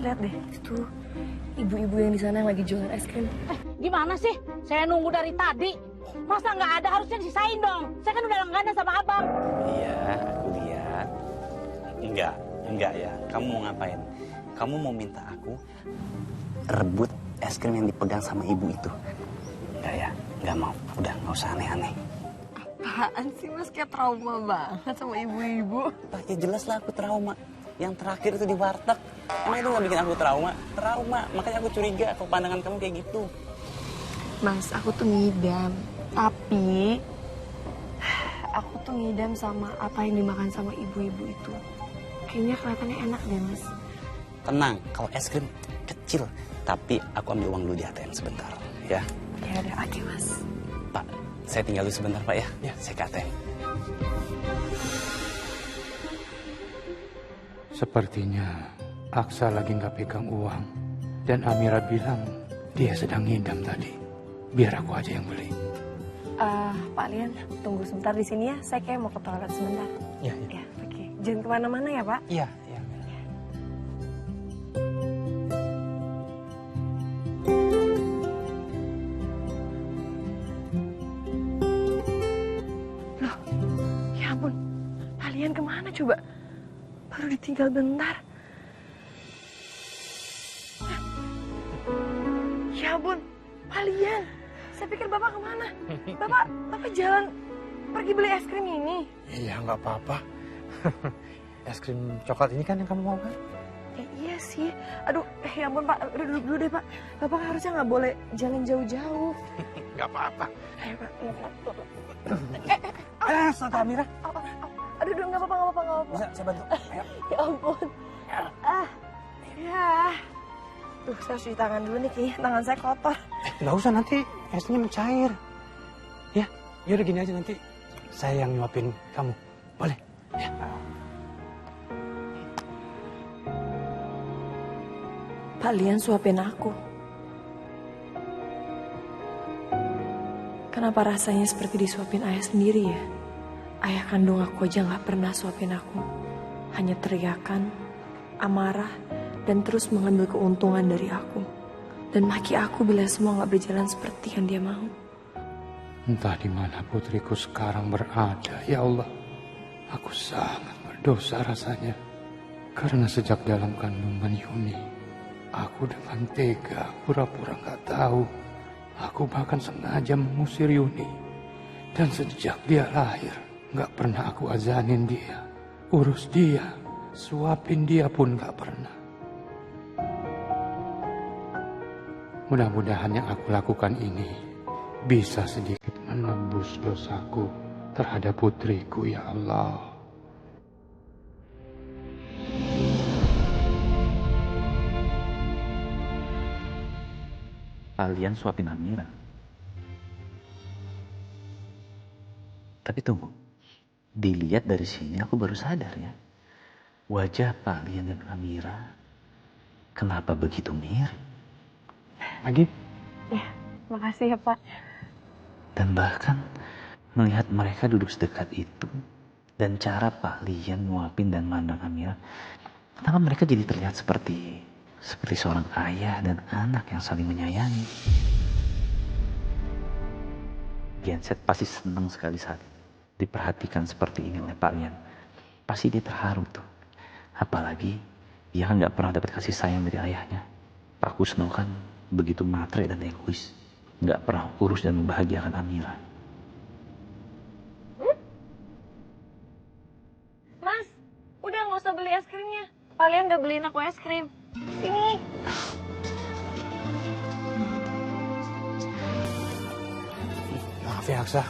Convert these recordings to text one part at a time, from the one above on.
lihat deh, itu ibu-ibu yang di sana yang lagi jualan es krim. Gimana sih? Saya nunggu dari tadi. Masa nggak ada, harusnya disisain dong. Saya kan udah langganan sama abang. Iya, aku lihat. Enggak ya. Kamu mau ngapain? Kamu mau minta aku rebut es krim yang dipegang sama ibu itu? Enggak ya, enggak mau. Udah, nggak usah aneh-aneh. Apaan sih Mas, kayak trauma banget sama ibu-ibu. Ya jelas lah aku trauma. Yang terakhir itu di warteg. Emang itu nggak bikin aku trauma? Trauma. Makanya aku curiga kalau pandangan kamu kayak gitu. Mas, aku tuh ngidam. Tapi aku tuh ngidam sama apa yang dimakan sama ibu-ibu itu. Kayaknya kelihatannya enak deh, Mas. Tenang, kalau es krim kecil. Tapi aku ambil uang dulu di ATM sebentar, ya. Ya udah, oke, Mas. Pak, saya tinggal dulu sebentar, Pak ya. Ya, saya ke ATM. Sepertinya Aksa lagi nggak pegang uang. Dan Amira bilang dia sedang ngidam tadi. Biar aku aja yang beli. Pak Lian, tunggu sebentar di sini ya. Saya kayak mau ke toilet sebentar. Iya. Ya, oke. Jangan kemana-mana ya, Pak. Iya. Loh, ya ampun. Pak Lian kemana coba? Baru ditinggal bentar. Hah? Ya ampun, Pak Lian. Saya pikir Bapak kemana? Bapak jalan pergi beli es krim ini. Iya, nggak apa-apa. Es krim coklat ini kan yang kamu mau kan? Iya sih. Aduh, ya ampun Pak. Udah duduk dulu deh Pak. Bapak harusnya nggak boleh jalan jauh-jauh. Nggak apa-apa. Ayo Pak. Santa Amira. Aduh, nggak apa-apa. Bisa saya bantu? Ayo. Ya ampun. Ya. Tuh, saya cuci tangan dulu nih, kayaknya tangan saya kotor. Nggak usah, nanti esnya mencair. Ya, yaudah gini aja, nanti saya yang nyuapin kamu. Boleh? Ya. Pak Lian suapin aku. Kenapa rasanya seperti disuapin ayah sendiri ya? Ayah kandung aku aja nggak pernah suapin aku. Hanya teriakan, amarah, dan terus mengambil keuntungan dari aku. Dan maki aku bila semua nggak berjalan seperti yang dia mau. Entah di mana putriku sekarang berada, ya Allah. Aku sangat berdosa rasanya. Karena sejak dalam kandungan Yuni, aku dengan tega pura-pura nggak tahu. Aku bahkan sengaja mengusir Yuni. Dan sejak dia lahir, nggak pernah aku azanin dia, urus dia, suapin dia pun nggak pernah. Mudah-mudahan yang aku lakukan ini bisa sedikit menebus dosaku terhadap putriku, ya Allah. Kalian suapin Amira. Tapi tunggu, dilihat dari sini aku baru sadar ya. Wajah Pak Lian dan Amira kenapa begitu mirip? Lagi? Ya, makasih ya Pak. Dan bahkan melihat mereka duduk sedekat itu dan cara Pak Lian nguapin dan mandang Amira, kenapa mereka jadi terlihat seperti seorang ayah dan anak yang saling menyayangi. Genset pasti senang sekali saat diperhatikan seperti ini oleh Pak Lian. Pasti dia terharu tuh. Apalagi dia kan gak pernah dapat kasih sayang dari ayahnya. Pak Kusno kan begitu matre dan egois. Gak pernah urus dan membahagiakan Amira. Mas, udah nggak usah beli es krimnya. Kalian udah beliin aku es krim. Sini. Maaf ya Aksa,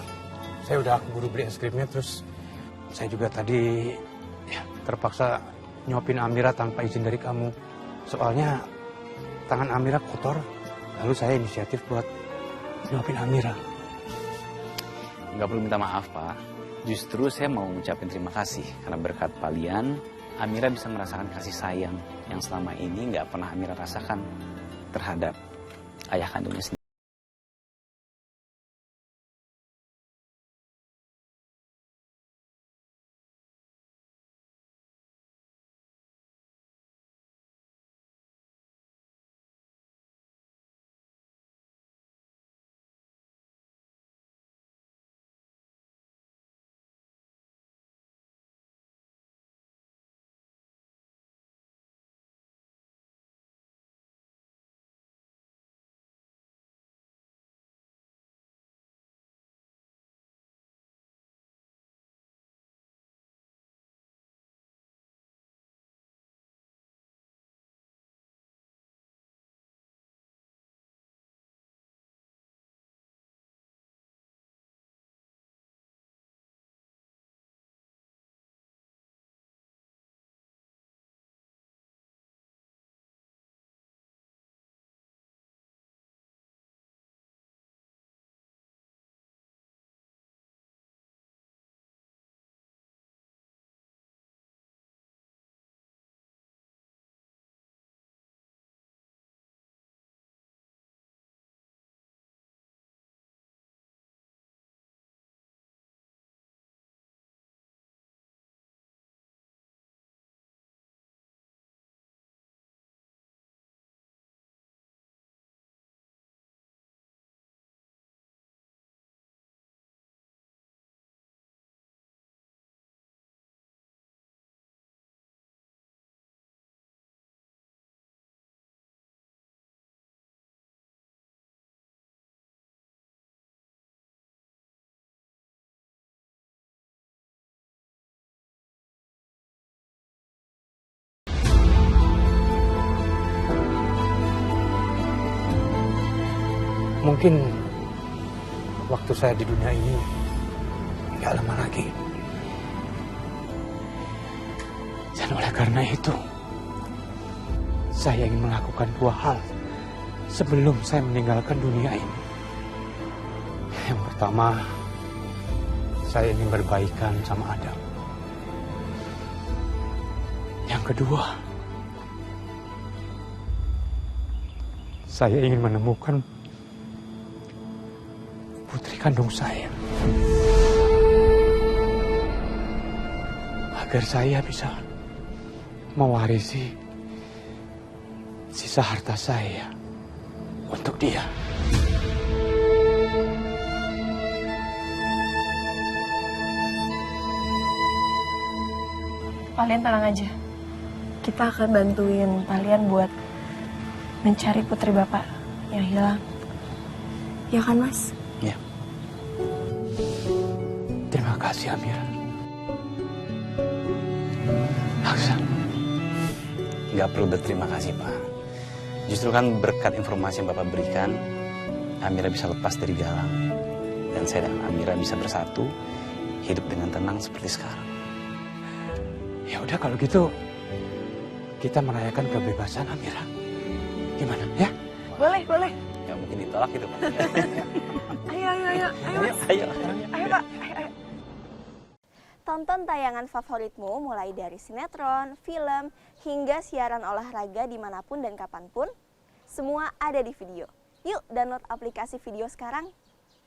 saya udah keburu beli es krimnya, terus saya juga tadi terpaksa nyuapin Amira tanpa izin dari kamu. Soalnya tangan Amira kotor, lalu saya inisiatif buat nyuapin Amira. Nggak perlu minta maaf, Pak. Justru saya mau ngucapin terima kasih. Karena berkat kalian, Amira bisa merasakan kasih sayang yang selama ini nggak pernah Amira rasakan terhadap ayah kandungnya sendiri. mungkin waktu saya di dunia ini nggak lama lagi. Dan oleh karena itu, saya ingin melakukan dua hal sebelum saya meninggalkan dunia ini. Yang pertama, saya ingin berbaikan sama Adam. Yang kedua, saya ingin menemukan putri kandung saya. Agar saya bisa mewarisi sisa harta saya untuk dia. Kalian tenang aja. Kita akan bantuin kalian buat mencari putri Bapak yang hilang. Ya kan, Mas? Ya. Terima kasih, Amira. Aksan. Nggak perlu berterima kasih, Pak. Justru kan berkat informasi yang Bapak berikan, Amira bisa lepas dari Galang. Dan saya dan Amira bisa bersatu, hidup dengan tenang seperti sekarang. Ya udah kalau gitu, kita merayakan kebebasan Amira. Gimana, ya? Boleh, boleh. Nggak mungkin ditolak gitu, Pak. Ayo, Mas. Ayo. Ayo, Pak. Ayo. Tonton tayangan favoritmu mulai dari sinetron, film, hingga siaran olahraga dimanapun dan kapanpun. Semua ada di video. Yuk download aplikasi video sekarang.